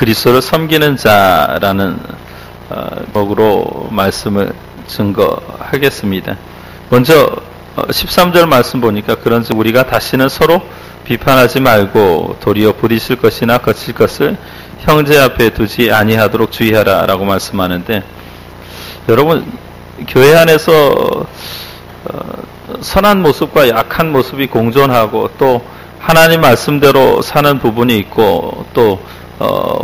그리스도를 섬기는 자라는 목으로 말씀을 증거하겠습니다. 먼저 13절 말씀 보니까 그런즉 우리가 다시는 서로 비판하지 말고 도리어 부리실 것이나 거칠 것을 형제 앞에 두지 아니하도록 주의하라 라고 말씀하는데, 여러분 교회 안에서 선한 모습과 약한 모습이 공존하고 또 하나님 말씀대로 사는 부분이 있고 또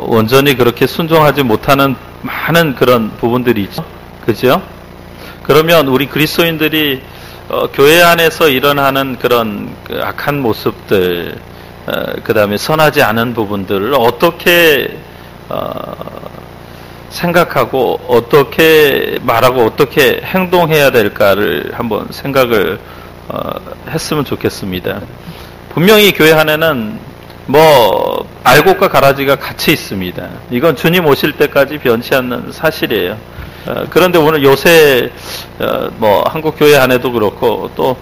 온전히 그렇게 순종하지 못하는 많은 그런 부분들이 있죠. 그죠? 그러면 우리 그리스도인들이 교회 안에서 일어나는 그런 악한 모습들, 그 다음에 선하지 않은 부분들을 어떻게 생각하고 어떻게 말하고 어떻게 행동해야 될까를 한번 생각을 했으면 좋겠습니다. 분명히 교회 안에는 알곡과 가라지가 같이 있습니다. 이건 주님 오실 때까지 변치 않는 사실이에요. 그런데 오늘 요새 한국 교회 안에도 그렇고 또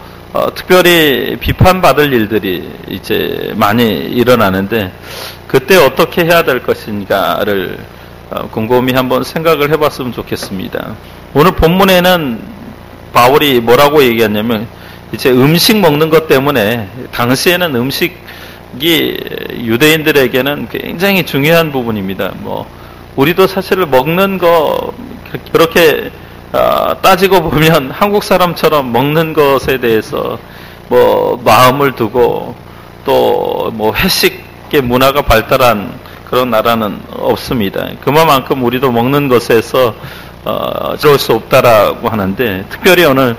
특별히 비판받을 일들이 이제 많이 일어나는데, 그때 어떻게 해야 될 것인가를 곰곰이 한번 생각을 해봤으면 좋겠습니다. 오늘 본문에는 바울이 뭐라고 얘기했냐면, 이제 음식 먹는 것 때문에, 당시에는 음식이 유대인들에게는 굉장히 중요한 부분입니다. 우리도 사실 먹는 거 그렇게 따지고 보면 한국 사람처럼 먹는 것에 대해서 마음을 두고 또 회식의 문화가 발달한 그런 나라는 없습니다. 그만큼 우리도 먹는 것에서 어쩔 수 없다라고 하는데, 특별히 오늘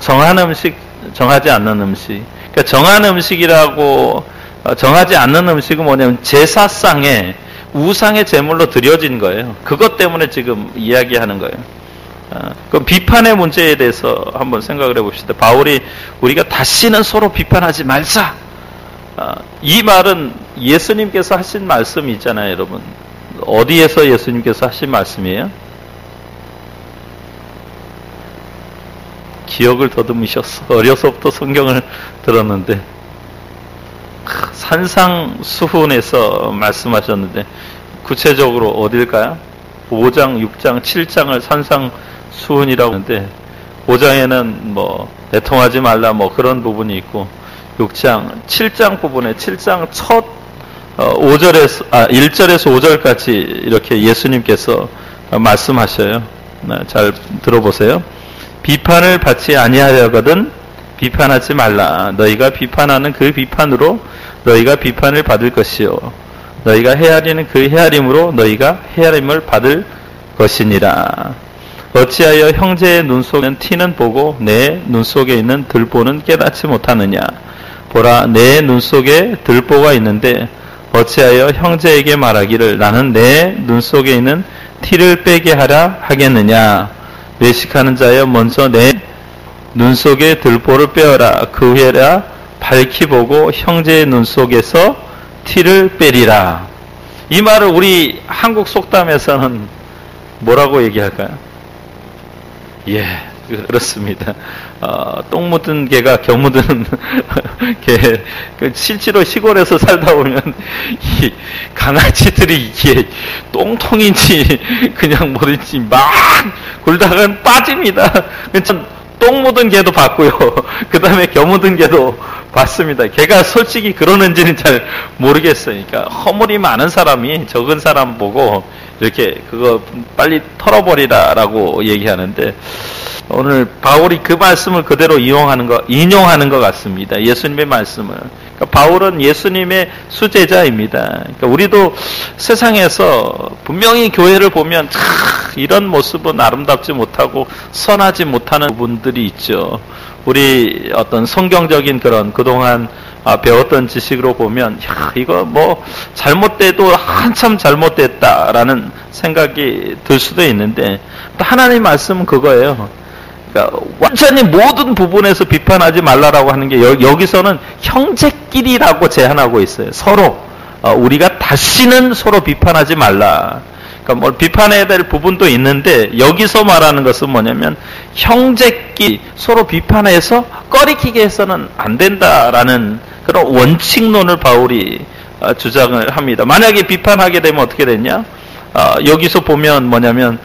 정한 음식, 정하지 않는 음식. 그러니까 정한 음식이라고 정하지 않는 음식은 뭐냐면 제사상에 우상의 제물로 드려진 거예요. 그것 때문에 지금 이야기하는 거예요. 그럼 비판의 문제에 대해서 한번 생각을 해봅시다. 바울이 우리가 다시는 서로 비판하지 말자. 이 말은 예수님께서 하신 말씀이 있잖아요, 여러분. 어디에서 예수님께서 하신 말씀이에요? 기억을 더듬으셨어. 어려서부터 성경을 들었는데 산상수훈에서 말씀하셨는데, 구체적으로 어딜까요? 5장, 6장, 7장을 산상수훈이라고 하는데, 5장에는 애통하지 말라 그런 부분이 있고, 6장, 7장 부분에 7장 첫 1절에서 5절까지 이렇게 예수님께서 말씀하셔요. 잘 들어보세요. 비판을 받지 아니하려거든 비판하지 말라. 너희가 비판하는 그 비판으로 너희가 비판을 받을 것이요, 너희가 헤아리는 그 헤아림으로 너희가 헤아림을 받을 것이니라. 어찌하여 형제의 눈 속에 티는 보고 내 눈 속에 있는 들보는 깨닫지 못하느냐. 보라, 내 눈 속에 들보가 있는데 어찌하여 형제에게 말하기를 나는 내 눈 속에 있는 티를 빼게 하라 하겠느냐. 외식하는 자여, 먼저 내 눈 속에 들보를 빼어라. 그 후에라 밝히 보고 형제의 눈 속에서 티를 빼리라. 이 말을 우리 한국 속담에서는 뭐라고 얘기할까요? 예, 그렇습니다. 똥 묻은 개가 겨 묻은 개. 실제로 시골에서 살다 보면 이 강아지들이 이게 똥통인지 그냥 뭐든지 막 굴다가 빠집니다. 똥 묻은 개도 봤고요. 그 다음에 겨 묻은 개도 봤습니다. 걔가 솔직히 그러는지는 잘 모르겠어요. 그러니까 허물이 많은 사람이 적은 사람 보고 이렇게 그거 빨리 털어버리라라고 얘기하는데, 오늘 바울이 그 말씀을 그대로 인용하는 것 같습니다. 예수님의 말씀을. 그러니까 바울은 예수님의 수제자입니다. 그러니까 우리도 세상에서 분명히 교회를 보면 이런 모습은 아름답지 못하고 선하지 못하는 부분들이 있죠. 우리 어떤 성경적인 그런 그동안 배웠던 지식으로 보면 이거 잘못돼도 한참 잘못됐다라는 생각이 들 수도 있는데, 또 하나님 말씀은 그거예요. 그러니까 완전히 모든 부분에서 비판하지 말라라고 하는 게 여기서는 형제끼리라고 제한하고 있어요. 서로 우리가 다시는 서로 비판하지 말라. 그러니까 비판해야 될 부분도 있는데, 여기서 말하는 것은 뭐냐면 형제끼리 서로 비판해서 꺼리키게 해서는 안 된다라는 그런 원칙론을 바울이 주장을 합니다. 만약에 비판하게 되면 어떻게 되냐? 여기서 보면 뭐냐면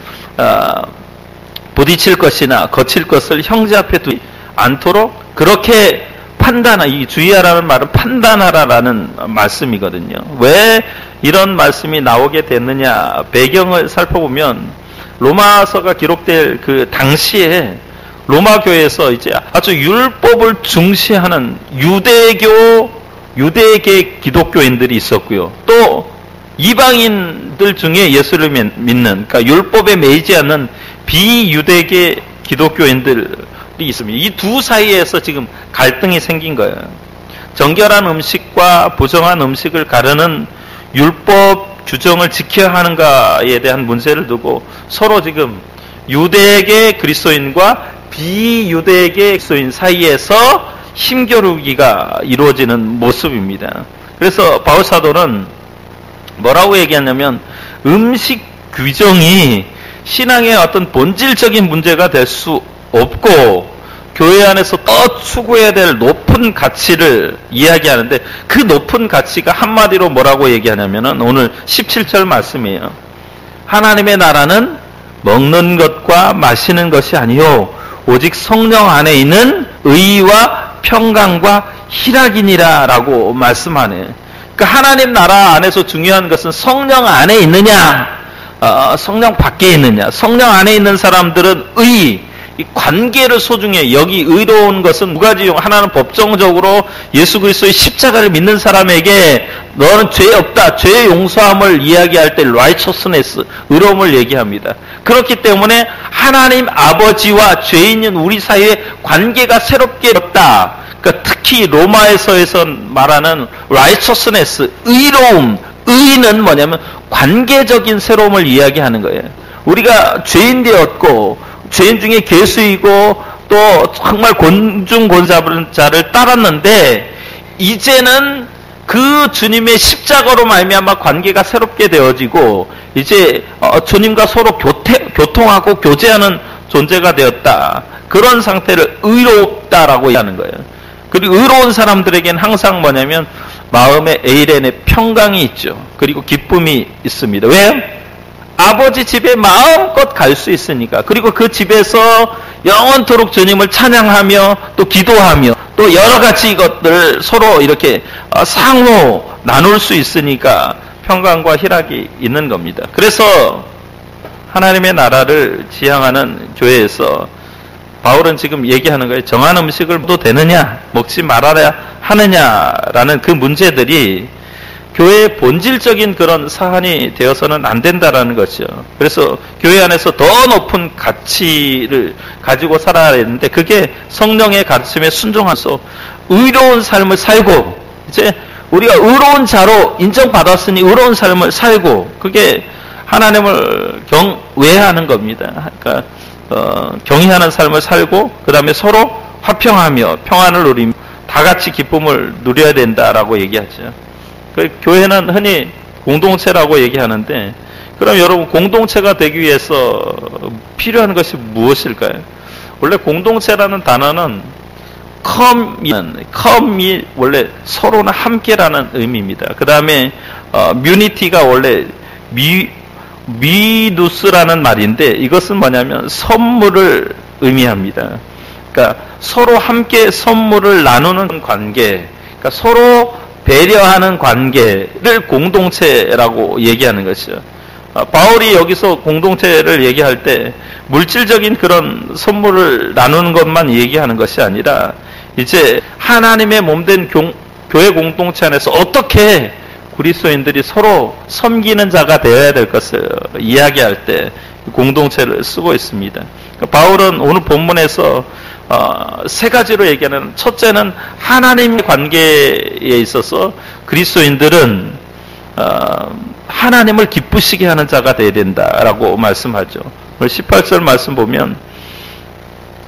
부딪힐 것이나 거칠 것을 형제 앞에 두지 않도록 그렇게 이 주의하라는 말은 판단하라라는 말씀이거든요. 왜 이런 말씀이 나오게 됐느냐? 배경을 살펴보면 로마서가 기록될 그 당시에 로마 교회에서 이제 아주 율법을 중시하는 유대계 기독교인들이 있었고요. 또 이방인들 중에 예수를 믿는, 그러니까 율법에 매이지 않는 비유대계 기독교인들이 있습니다. 이 두 사이에서 지금 갈등이 생긴 거예요. 정결한 음식과 부정한 음식을 가르는 율법 규정을 지켜야 하는가에 대한 문제를 두고 서로 지금 유대계 그리스도인과 비유대계 그리스도인 사이에서 힘겨루기가 이루어지는 모습입니다. 그래서 바울 사도는 뭐라고 얘기하냐면 음식 규정이 신앙의 어떤 본질적인 문제가 될 수 없고 교회 안에서 더 추구해야 될 높은 가치를 이야기하는데 그 높은 가치가 한마디로 뭐라고 얘기하냐면은 오늘 17절 말씀이에요. 하나님의 나라는 먹는 것과 마시는 것이 아니요 오직 성령 안에 있는 의와 평강과 희락이니라 라고 말씀하네. 그러니까 하나님 나라 안에서 중요한 것은 성령 안에 있느냐 성령 밖에 있느냐. 성령 안에 있는 사람들은 이 관계를 소중해. 여기 의로운 것은 두 가지용. 하나는 법정적으로 예수 그리스도의 십자가를 믿는 사람에게 너는 죄 없다. 죄의 용서함을 이야기할 때 righteousness, 의로움을 얘기합니다. 그렇기 때문에 하나님 아버지와 죄인인 우리 사이에 관계가 새롭게 없다. 그러니까 특히 로마에서에서 말하는 righteousness, 의로움, 의는 뭐냐면 관계적인 새로움을 이야기하는 거예요. 우리가 죄인 되었고 죄인 중에 괴수이고 또 정말 곤중곤잡은 자를 따랐는데 이제는 그 주님의 십자가로 말미암아 관계가 새롭게 되어지고 이제 주님과 서로 교통하고 교제하는 존재가 되었다. 그런 상태를 의롭다라고 얘기하는 거예요. 그리고 의로운 사람들에게는 항상 뭐냐면 마음의 에이렌의 평강이 있죠. 그리고 기쁨이 있습니다. 왜요? 아버지 집에 마음껏 갈 수 있으니까. 그리고 그 집에서 영원토록 주님을 찬양하며 또 기도하며 또 여러 가지 것들을 서로 이렇게 상호 나눌 수 있으니까 평강과 희락이 있는 겁니다. 그래서 하나님의 나라를 지향하는 교회에서 바울은 지금 얘기하는 거예요. 정한 음식을 먹어도 되느냐, 먹지 말아야 하느냐라는 그 문제들이 교회의 본질적인 그런 사안이 되어서는 안 된다라는 거죠. 그래서 교회 안에서 더 높은 가치를 가지고 살아야 되는데 그게 성령의 가르침에 순종하면서 의로운 삶을 살고 이제 우리가 의로운 자로 인정받았으니 의로운 삶을 살고 그게 하나님을 경외하는 겁니다. 그러니까 경외하는 삶을 살고 그 다음에 서로 화평하며 평안을 누리며 다 같이 기쁨을 누려야 된다라고 얘기하죠. 교회는 흔히 공동체라고 얘기하는데 그럼 여러분 공동체가 되기 위해서 필요한 것이 무엇일까요? 원래 공동체라는 단어는 come이 원래 서로나 함께라는 의미입니다. 그 다음에 뮤니티가 원래 미누스라는 말인데 이것은 뭐냐면 선물을 의미합니다. 그러니까 서로 함께 선물을 나누는 관계, 그러니까 서로 배려하는 관계를 공동체라고 얘기하는 것이죠. 바울이 여기서 공동체를 얘기할 때 물질적인 그런 선물을 나누는 것만 얘기하는 것이 아니라 이제 하나님의 몸된 교회 공동체 안에서 어떻게 그리스도인들이 서로 섬기는 자가 되어야 될 것을 이야기할 때 공동체를 쓰고 있습니다. 바울은 오늘 본문에서 세 가지로 얘기하는, 첫째는 하나님의 관계에 있어서 그리스도인들은 하나님을 기쁘시게 하는 자가 되어야 된다라고 말씀하죠. 18절 말씀 보면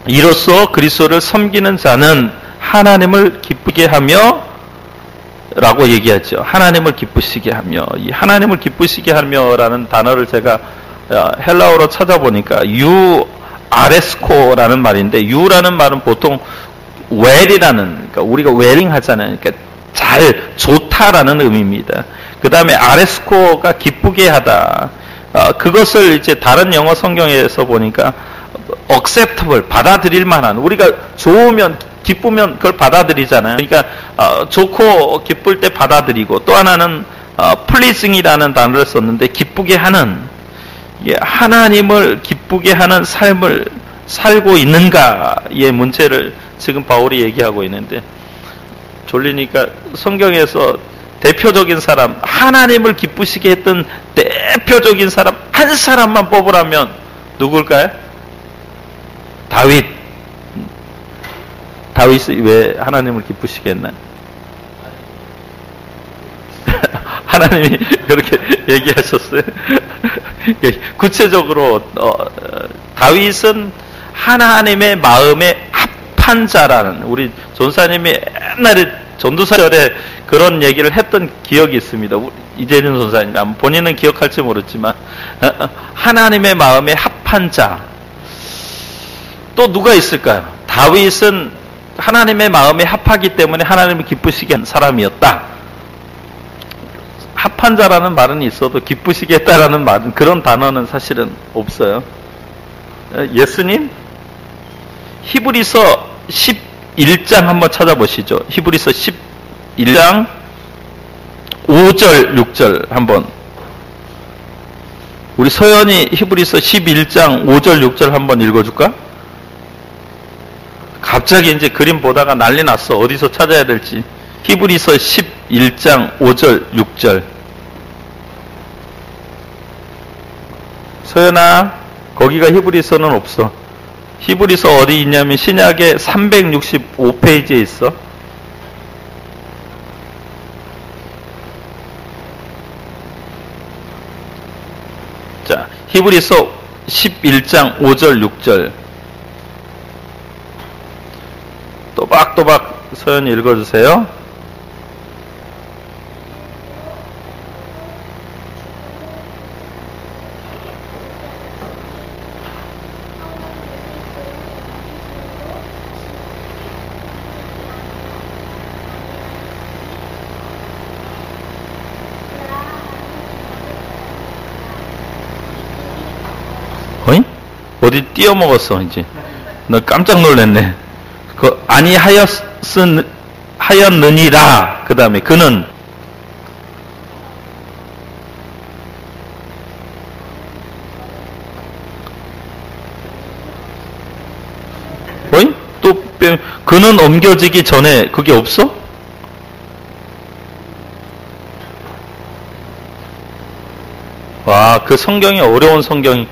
이로써 그리스도를 섬기는 자는 하나님을 기쁘게 하며 라고 얘기하죠. 하나님을 기쁘시게 하며. 이 하나님을 기쁘시게 하며라는 단어를 제가 헬라어로 찾아보니까 아레스코라는 말인데, 유라는 말은 보통 웰이라는, 그러니까 우리가 웰링 하잖아요. 그러니까 좋다라는 의미입니다. 그 다음에 아레스코가 기쁘게 하다. 그것을 이제 다른 영어 성경에서 보니까 acceptable, 받아들일 만한, 우리가 좋으면, 기쁘면 그걸 받아들이잖아요. 그러니까 좋고 기쁠 때 받아들이고, 또 하나는 pleasing이라는 단어를 썼는데 기쁘게 하는, 하나님을 기쁘게 하는 삶을 살고 있는가의 문제를 지금 바울이 얘기하고 있는데, 졸리니까 성경에서 대표적인 사람, 하나님을 기쁘시게 했던 대표적인 사람 한 사람만 뽑으라면 누굴까요? 다윗. 다윗이 왜 하나님을 기쁘시게 했나요? 하나님이 그렇게 얘기하셨어요. 구체적으로 다윗은 하나님의 마음에 합한 자라는, 우리 전사님이 옛날에 전도사절에 그런 얘기를 했던 기억이 있습니다. 이재준 전사님, 본인은 기억할지 모르지만 하나님의 마음에 합한 자. 또 누가 있을까요? 다윗은 하나님의 마음에 합하기 때문에 하나님을 기쁘시게 한 사람이었다. 합한 자라는 말은 있어도 기쁘시게 했다라는 말은, 그런 단어는 사실은 없어요. 예수님? 히브리서 11장 한번 찾아보시죠. 히브리서 11장 5절 6절 한번, 우리 서연이 히브리서 11장 5절 6절 한번 읽어줄까? 갑자기 이제 그림 보다가 난리 났어. 어디서 찾아야 될지. 히브리서 11장 5절 6절. 서연아, 거기가 히브리서는 없어. 히브리서 어디 있냐면 신약의 365페이지에 있어. 자, 히브리서 11장 5절 6절. 또박또박 서연이 읽어주세요. 어이? 어디 띄어먹었어 이제. 너 깜짝 놀랐네. 그 하였느니라. 그 다음에 그는 어이? 또 그는 옮겨지기 전에 그게 없어? 와, 그 성경이 어려운 성경이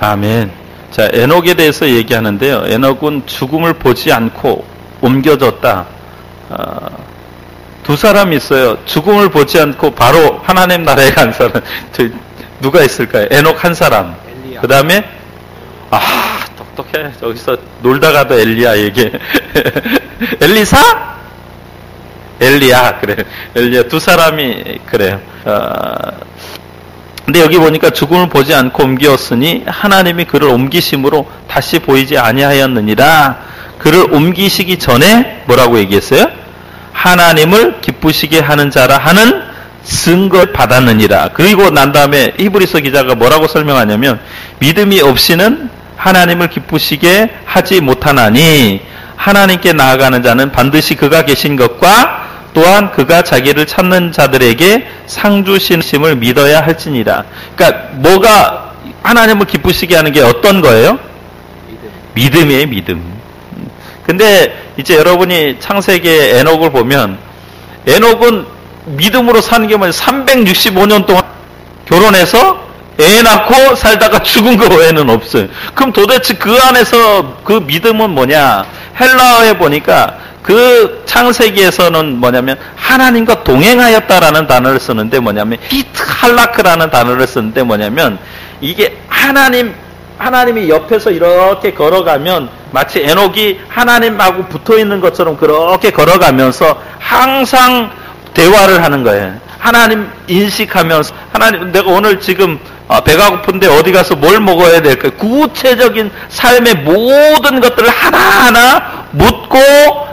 아멘. 자, 에녹에 대해서 얘기하는데요. 에녹은 죽음을 보지 않고 옮겨졌다. 두 사람이 있어요. 죽음을 보지 않고 바로 하나님 나라에 간 사람. 누가 있을까요? 에녹 한 사람. 그 다음에 똑똑해. 저기서 놀다가도 엘리야 얘기해. 엘리사? 엘리야. 그래. 엘리야. 두 사람이 그래요. 근데 여기 보니까 죽음을 보지 않고 옮기었으니 하나님이 그를 옮기심으로 다시 보이지 아니하였느니라. 그를 옮기시기 전에 뭐라고 얘기했어요? 하나님을 기쁘시게 하는 자라 하는 증거를 받았느니라. 그리고 난 다음에 히브리서 기자가 뭐라고 설명하냐면, 믿음이 없이는 하나님을 기쁘시게 하지 못하나니 하나님께 나아가는 자는 반드시 그가 계신 것과 또한 그가 자기를 찾는 자들에게 상 주심을 믿어야 할지니라. 그러니까 뭐가 하나님을 기쁘시게 하는 게 어떤 거예요? 믿음이에요, 믿음. 근데 이제 여러분이 창세기의 에녹을 보면 에녹은 믿음으로 사는 게 뭐냐? 365년 동안 결혼해서 애 낳고 살다가 죽은 거 외에는 없어요. 그럼 도대체 그 안에서 그 믿음은 뭐냐? 헬라어에 보니까 그 창세기에서는 뭐냐면 하나님과 동행하였다라는 단어를 쓰는데 뭐냐면 히트할라크라는 단어를 쓰는데 뭐냐면 이게 하나님이 옆에서 이렇게 걸어가면 마치 에녹이 하나님하고 붙어 있는 것처럼 그렇게 걸어가면서 항상 대화를 하는 거예요. 하나님 인식하면서 하나님 내가 오늘 지금 배가 고픈데 어디 가서 뭘 먹어야 될까? 구체적인 삶의 모든 것들을 하나하나 묻고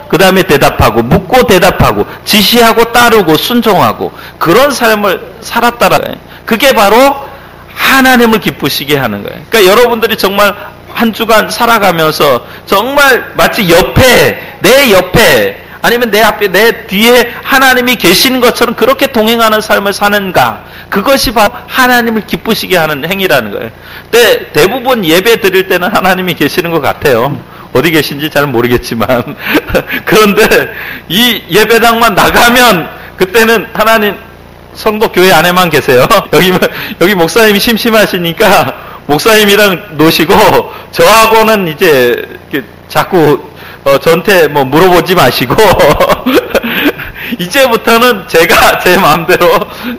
그 다음에 대답하고 묻고 대답하고 지시하고 따르고 순종하고 그런 삶을 살았다라. 그게 바로 하나님을 기쁘시게 하는 거예요. 그러니까 여러분들이 정말 한 주간 살아가면서 정말 마치 내 옆에 아니면 내 앞에 내 뒤에 하나님이 계시는 것처럼 그렇게 동행하는 삶을 사는가? 그것이 바로 하나님을 기쁘시게 하는 행위라는 거예요. 근데 대부분 예배 드릴 때는 하나님이 계시는 것 같아요. 어디 계신지 잘 모르겠지만 그런데 이 예배당만 나가면 그때는 하나님 성도 교회 안에만 계세요. 여기 목사님이 심심하시니까 목사님이랑 노시고 저하고는 이제 자꾸 저한테 뭐 물어보지 마시고 이제부터는 제가 제 마음대로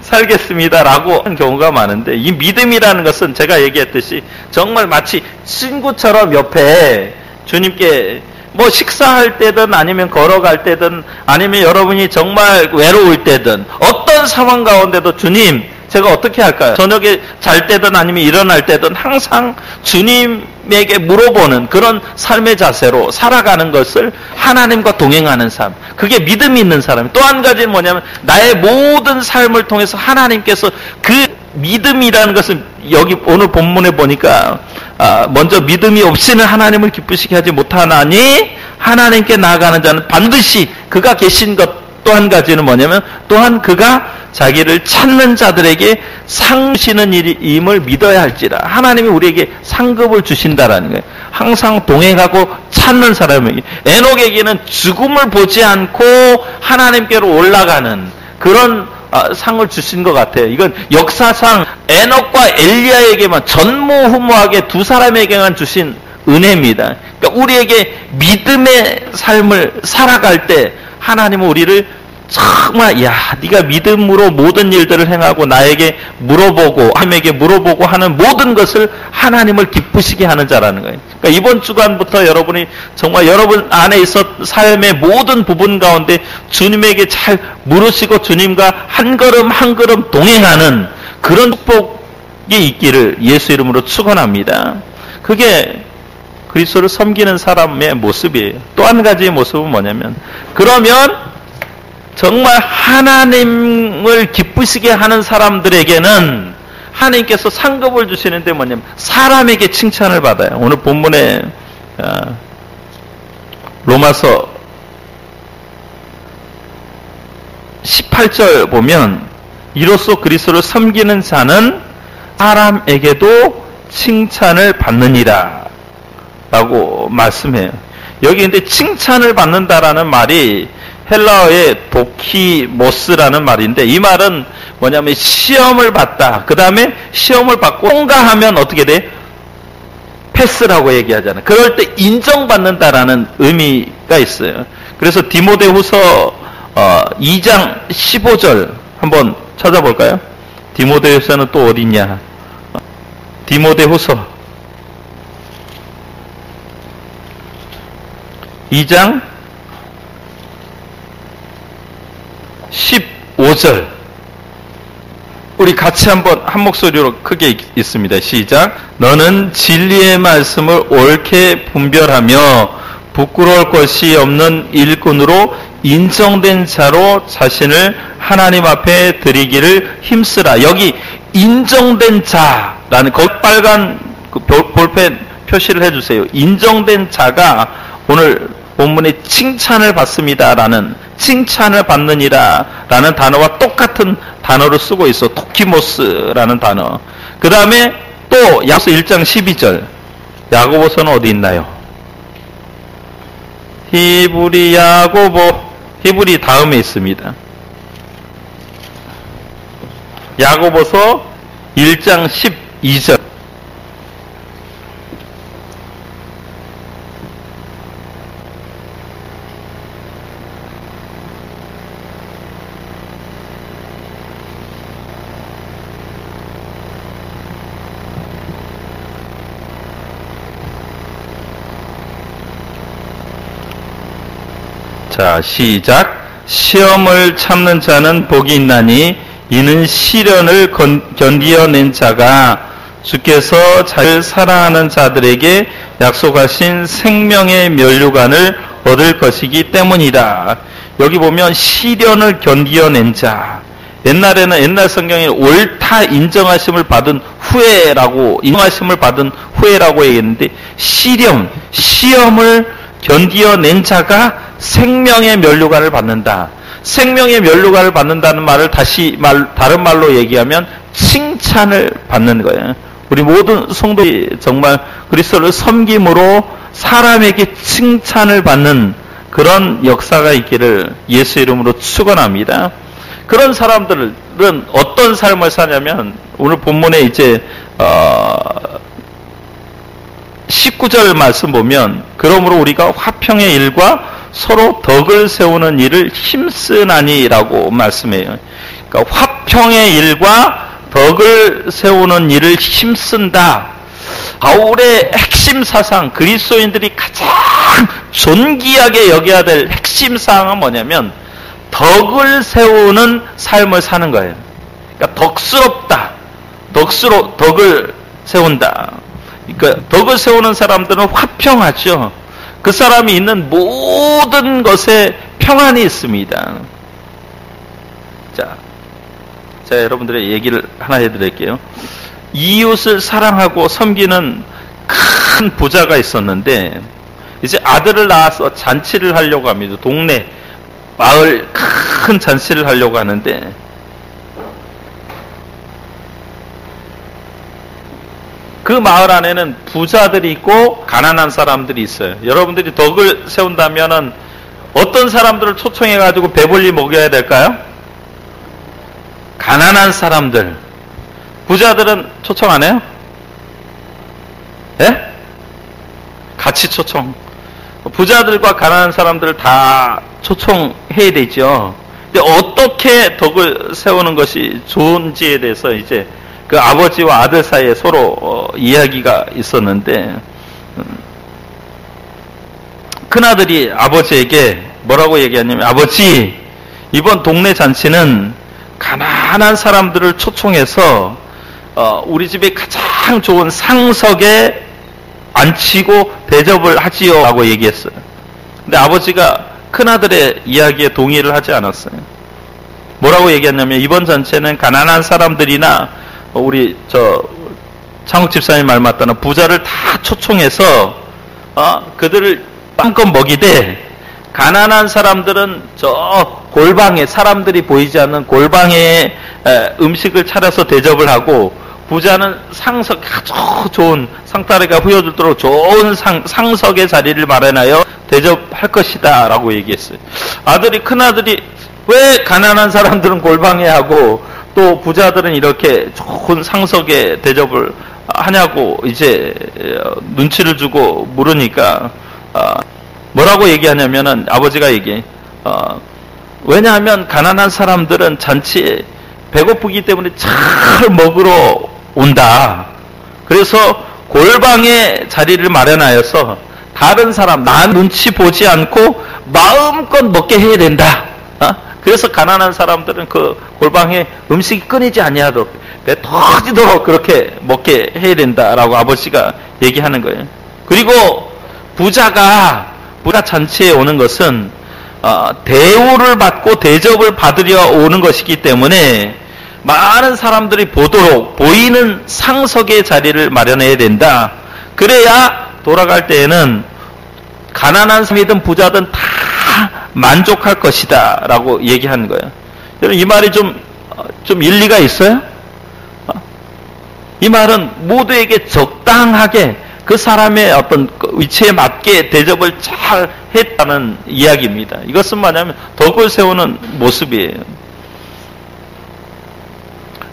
살겠습니다라고 하는 경우가 많은데 이 믿음이라는 것은 제가 얘기했듯이 정말 마치 친구처럼 옆에 주님께 뭐 식사할 때든 아니면 걸어갈 때든 아니면 여러분이 정말 외로울 때든 어떤 상황 가운데도 주님 제가 어떻게 할까요? 저녁에 잘 때든 아니면 일어날 때든 항상 주님에게 물어보는 그런 삶의 자세로 살아가는 것을 하나님과 동행하는 삶. 그게 믿음이 있는 사람. 또 한 가지는 뭐냐면 나의 모든 삶을 통해서 하나님께서 그 믿음이라는 것은 여기 오늘 본문에 보니까 먼저 믿음이 없이는 하나님을 기쁘시게 하지 못하나니 하나님께 나아가는 자는 반드시 그가 계신 것 또 한 가지는 뭐냐면 또한 그가 자기를 찾는 자들에게 상시는 일임을 믿어야 할지라. 하나님이 우리에게 상급을 주신다라는 거예요. 항상 동행하고 찾는 사람에게. 에녹에게는 죽음을 보지 않고 하나님께로 올라가는 그런 상을 주신 것 같아요. 이건 역사상 에녹과 엘리야에게만 전무후무하게 두 사람에게만 주신 은혜입니다. 그러니까 우리에게 믿음의 삶을 살아갈 때 하나님은 우리를 정말 네가 믿음으로 모든 일들을 행하고 나에게 물어보고 하나님에게 물어보고 하는 모든 것을 하나님을 기쁘시게 하는 자라는 거예요. 그러니까 이번 주간부터 여러분이 정말 여러분 안에 있어 삶의 모든 부분 가운데 주님에게 잘 물으시고 주님과 한 걸음 한 걸음 동행하는 그런 축복이 있기를 예수 이름으로 축원합니다. 그게 그리스도를 섬기는 사람의 모습이에요. 또 한 가지의 모습은 뭐냐면 그러면 정말 하나님을 기쁘시게 하는 사람들에게는 하나님께서 상급을 주시는데 뭐냐면 사람에게 칭찬을 받아요. 오늘 본문에 로마서 18절 보면 이로써 그리스도를 섬기는 자는 사람에게도 칭찬을 받느니라 라고 말씀해요. 여기 근데 칭찬을 받는다라는 말이 헬라어의 도키모스라는 말인데 이 말은 뭐냐면 시험을 받다. 그 다음에 시험을 받고 통과하면 어떻게 돼? 패스라고 얘기하잖아요. 그럴 때 인정받는다라는 의미가 있어요. 그래서 디모데후서 2장 15절 한번 찾아볼까요? 디모데후서는 또 어디 있냐? 디모데후서 2장 15절 우리 같이 한번 한 목소리로 크게 읽습니다. 시작. 너는 진리의 말씀을 옳게 분별하며 부끄러울 것이 없는 일꾼으로 인정된 자로 자신을 하나님 앞에 드리기를 힘쓰라. 여기 인정된 자라는 거기 빨간 볼펜 표시를 해주세요. 인정된 자가 오늘 본문에 칭찬을 받습니다라는 칭찬을 받느니라 라는 단어와 똑같은 단어를 쓰고 있어. 토키모스라는 단어. 그 다음에 또 야고보서 1장 12절 야고보서는 어디 있나요? 히브리 야고보 히브리 다음에 있습니다. 야고보서 1장 12절. 자, 시작. 시험을 참는 자는 복이 있나니 이는 시련을 견디어낸 자가 주께서 자기를 사랑하는 자들에게 약속하신 생명의 면류관을 얻을 것이기 때문이다. 여기 보면 시련을 견디어낸 자. 옛날 성경에 옳다 인정하심을 받은 후에라고 얘기했는데 시험을 견디어낸 자가 생명의 면류관을 받는다. 생명의 면류관을 받는다는 말을 다른 말로 얘기하면 칭찬을 받는 거예요. 우리 모든 성도들이 정말 그리스도를 섬김으로 사람에게 칭찬을 받는 그런 역사가 있기를 예수 이름으로 축원합니다. 그런 사람들은 어떤 삶을 사냐면 오늘 본문에 이제 19절 말씀 보면 그러므로 우리가 화평의 일과 서로 덕을 세우는 일을 힘쓰나니라고 말씀해요. 그러니까 화평의 일과 덕을 세우는 일을 힘쓴다. 바울의 핵심 사상, 그리스도인들이 가장 존귀하게 여겨야 될 핵심 사항은 뭐냐면 덕을 세우는 삶을 사는 거예요. 그러니까 덕스럽다. 덕을 세운다. 그러니까 덕을 세우는 사람들은 화평하죠. 그 사람이 있는 모든 것에 평안이 있습니다. 자, 제가 여러분들의 얘기를 하나 해드릴게요. 이웃을 사랑하고 섬기는 큰 부자가 있었는데 이제 아들을 낳아서 잔치를 하려고 합니다. 동네, 마을 큰 잔치를 하려고 하는데 그 마을 안에는 부자들이 있고 가난한 사람들이 있어요. 여러분들이 덕을 세운다면은 어떤 사람들을 초청해가지고 배불리 먹여야 될까요? 가난한 사람들. 부자들은 초청 안 해요? 예? 같이 초청. 부자들과 가난한 사람들을 다 초청해야 되죠. 근데 어떻게 덕을 세우는 것이 좋은지에 대해서 이제 그 아버지와 아들 사이에 서로 이야기가 있었는데 큰아들이 아버지에게 뭐라고 얘기하냐면 아버지, 이번 동네 잔치는 가난한 사람들을 초청해서 우리 집에 가장 좋은 상석에 앉히고 대접을 하지요 라고 얘기했어요. 근데 아버지가 큰아들의 이야기에 동의를 하지 않았어요. 뭐라고 얘기했냐면 이번 잔치는 가난한 사람들이나 우리 창욱 집사님 말 맞다는 부자를 다 초청해서 그들을 빵껏 먹이되 가난한 사람들은 저 골방에, 사람들이 보이지 않는 골방에 음식을 차려서 대접을 하고 부자는 상석, 아주 좋은 상다리가 휘어들도록 좋은 상석의 자리를 마련하여 대접할 것이다 라고 얘기했어요. 큰아들이 왜 가난한 사람들은 골방에 하고 또 부자들은 이렇게 좋은 상석에 대접을 하냐고 이제 눈치를 주고 물으니까 뭐라고 얘기하냐면은 아버지가 얘기해. 왜냐하면 가난한 사람들은 잔치에 배고프기 때문에 잘 먹으러 온다. 그래서 골방에 자리를 마련하여서 다른 사람, 나 눈치 보지 않고 마음껏 먹게 해야 된다. 그래서 가난한 사람들은 그 골방에 음식이 끊이지 아니하도록 배 터지도록 그렇게 먹게 해야 된다라고 아버지가 얘기하는 거예요. 그리고 부자 잔치에 오는 것은 대우를 받고 대접을 받으려 오는 것이기 때문에 많은 사람들이 보도록 보이는 상석의 자리를 마련해야 된다. 그래야 돌아갈 때에는 가난한 사람이든 부자든 다 만족할 것이다 라고 얘기하는 거예요. 여러분 이 말이 좀 일리가 있어요? 이 말은 모두에게 적당하게 그 사람의 어떤 위치에 맞게 대접을 잘 했다는 이야기입니다. 이것은 뭐냐면 덕을 세우는 모습이에요.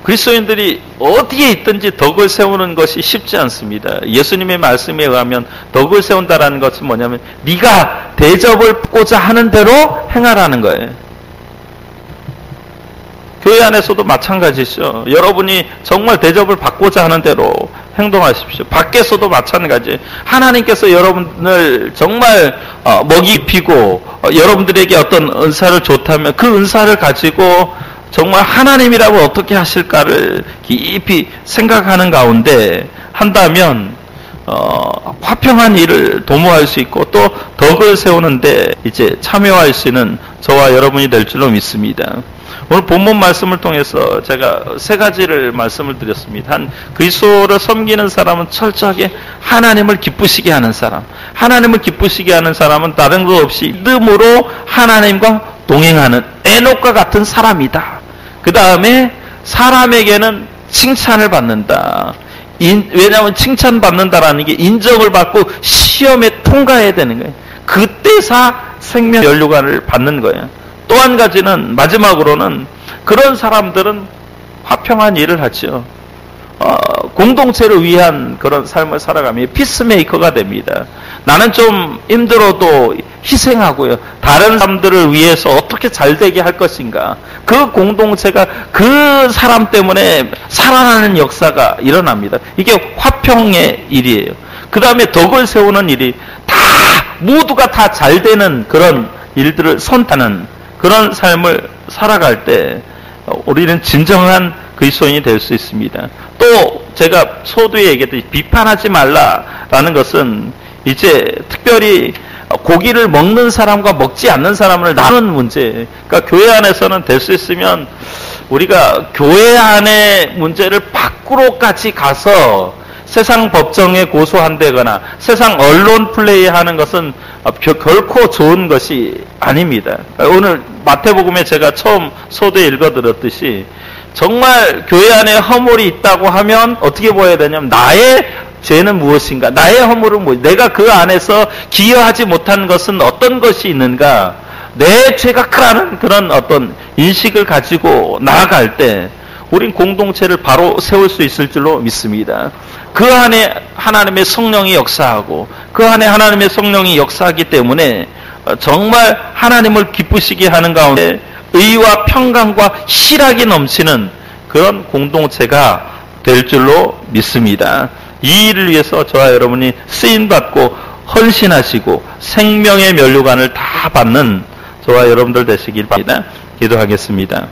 그리스도인들이 어디에 있든지 덕을 세우는 것이 쉽지 않습니다. 예수님의 말씀에 의하면 덕을 세운다라는 것은 뭐냐면 네가 대접을 받고자 하는 대로 행하라는 거예요. 교회 안에서도 마찬가지죠. 여러분이 정말 대접을 받고자 하는 대로 행동하십시오. 밖에서도 마찬가지. 하나님께서 여러분을 정말 먹이 피고 여러분들에게 어떤 은사를 줬다면 그 은사를 가지고 정말 하나님이라고 어떻게 하실까를 깊이 생각하는 가운데 한다면 화평한 일을 도모할 수 있고 또 덕을 세우는데 이제 참여할 수 있는 저와 여러분이 될 줄로 믿습니다. 오늘 본문 말씀을 통해서 제가 세 가지를 말씀을 드렸습니다. 한 그리스도를 섬기는 사람은 철저하게 하나님을 기쁘시게 하는 사람. 하나님을 기쁘시게 하는 사람은 다른 것 없이 믿음으로 하나님과 동행하는 에녹과 같은 사람이다. 그 다음에 사람에게는 칭찬을 받는다. 왜냐하면 칭찬받는다라는 게 인정을 받고 시험에 통과해야 되는 거예요. 그때사 생명 연료관을 받는 거예요. 또 한 가지는 마지막으로는 그런 사람들은 화평한 일을 하죠. 공동체를 위한 그런 삶을 살아가며 피스메이커가 됩니다. 나는 좀 힘들어도 희생하고요. 다른 사람들을 위해서 어떻게 잘 되게 할 것인가. 그 공동체가 그 사람 때문에 살아나는 역사가 일어납니다. 이게 화평의 일이에요. 그 다음에 덕을 세우는 일이 모두가 다 잘 되는 그런 일들을 선택하는 그런 삶을 살아갈 때 우리는 진정한 그리스도인이 될 수 있습니다. 또 제가 서두에 얘기했듯이 비판하지 말라라는 것은 이제 특별히 고기를 먹는 사람과 먹지 않는 사람을 나누는 문제. 그러니까 교회 안에서는 될 수 있으면 우리가 교회 안의 문제를 밖으로까지 가서 세상 법정에 고소한다거나 세상 언론 플레이하는 것은 결코 좋은 것이 아닙니다. 오늘 마태복음에 제가 처음 소도에 읽어드렸듯이 정말 교회 안에 허물이 있다고 하면 어떻게 보아야 되냐면 나의 죄는 무엇인가? 나의 허물은 무엇인가? 내가 그 안에서 기여하지 못한 것은 어떤 것이 있는가? 내 죄가 크다는 그런 어떤 인식을 가지고 나아갈 때 우린 공동체를 바로 세울 수 있을 줄로 믿습니다. 그 안에 하나님의 성령이 역사하고 그 안에 하나님의 성령이 역사하기 때문에 정말 하나님을 기쁘시게 하는 가운데 의와 평강과 희락이 넘치는 그런 공동체가 될 줄로 믿습니다. 이 일을 위해서 저와 여러분이 쓰임받고 헌신하시고 생명의 면류관을 다 받는 저와 여러분들 되시길 바랍니다. 기도하겠습니다.